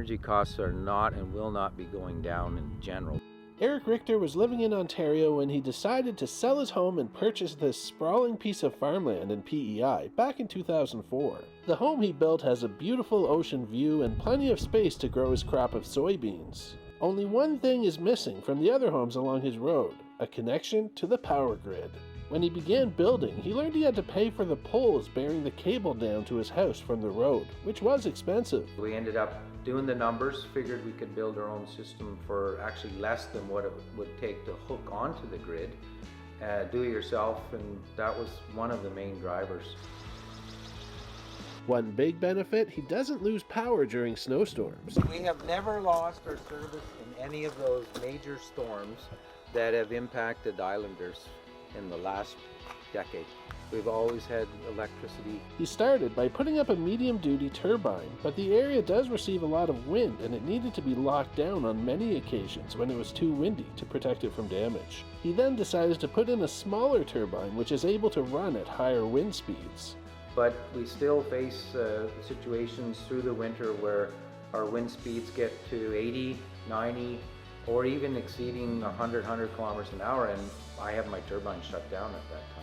energy costs are not and will not be going down in general. Eric Richter was living in Ontario when he decided to sell his home and purchase this sprawling piece of farmland in PEI back in 2004. The home he built has a beautiful ocean view and plenty of space to grow his crop of soybeans. Only one thing is missing from the other homes along his road: a connection to the power grid. When he began building, he learned he had to pay for the poles bearing the cable down to his house from the road, which was expensive. We ended up doing the numbers, figured we could build our own system for actually less than what it would take to hook onto the grid, do it yourself, and that was one of the main drivers. One big benefit, he doesn't lose power during snowstorms. We have never lost our service in any of those major storms that have impacted Islanders in the last decade. We've always had electricity. He started by putting up a medium-duty turbine, but the area does receive a lot of wind and it needed to be locked down on many occasions when it was too windy to protect it from damage. He then decided to put in a smaller turbine which is able to run at higher wind speeds. But we still face situations through the winter where our wind speeds get to 80, 90, or even exceeding 100 kilometers an hour, and I have my turbine shut down at that time.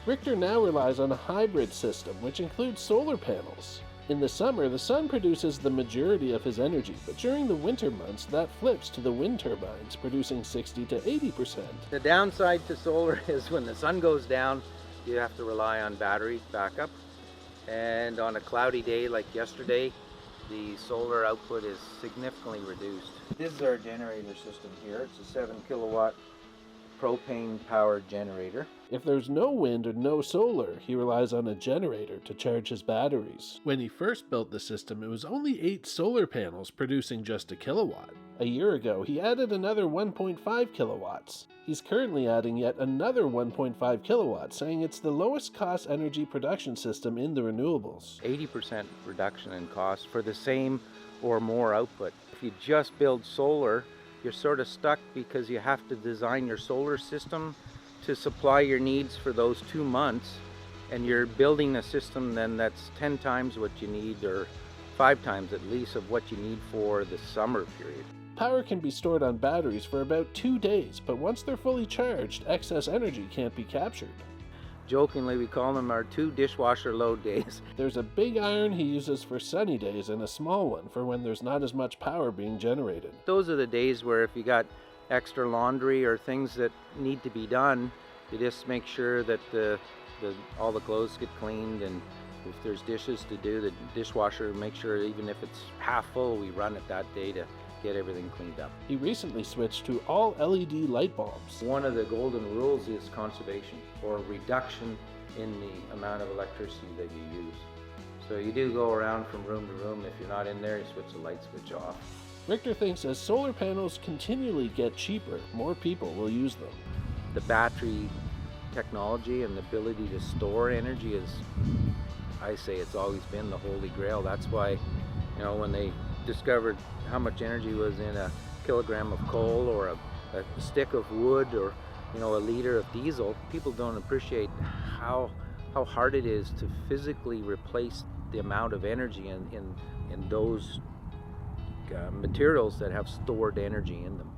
Richter now relies on a hybrid system, which includes solar panels. In the summer, the sun produces the majority of his energy, but during the winter months, that flips to the wind turbines, producing 60 to 80%. The downside to solar is when the sun goes down, you have to rely on battery backup. And on a cloudy day like yesterday, the solar output is significantly reduced. This is our generator system here. It's a 7 kilowatt propane powered generator. If there's no wind or no solar, he relies on a generator to charge his batteries. When he first built the system, it was only 8 solar panels producing just a kilowatt. A year ago, he added another 1.5 kilowatts. He's currently adding yet another 1.5 kilowatts, saying it's the lowest cost energy production system in the renewables. 80% reduction in cost for the same or more output. If you just build solar, you're sort of stuck because you have to design your solar system to supply your needs for those 2 months, and you're building a system then that's 10 times what you need, or 5 times at least of what you need for the summer period. Power can be stored on batteries for about 2 days, but once they're fully charged, excess energy can't be captured. Jokingly, we call them our 2 dishwasher load days. There's a big iron he uses for sunny days and a small one for when there's not as much power being generated. Those are the days where if you got extra laundry or things that need to be done, you just make sure that all the clothes get cleaned, and if there's dishes to do, the dishwasher, make sure even if it's half full, we run it that day to get everything cleaned up. He recently switched to all LED light bulbs. One of the golden rules is conservation, or reduction in the amount of electricity that you use. So you do go around from room to room. If you're not in there, you switch the light switch off. Richter thinks as solar panels continually get cheaper, more people will use them. The battery technology and the ability to store energy is, I say, it's always been the holy grail. That's why, when they discovered how much energy was in a kilogram of coal or a stick of wood or a liter of diesel, people don't appreciate how hard it is to physically replace the amount of energy in those materials that have stored energy in them.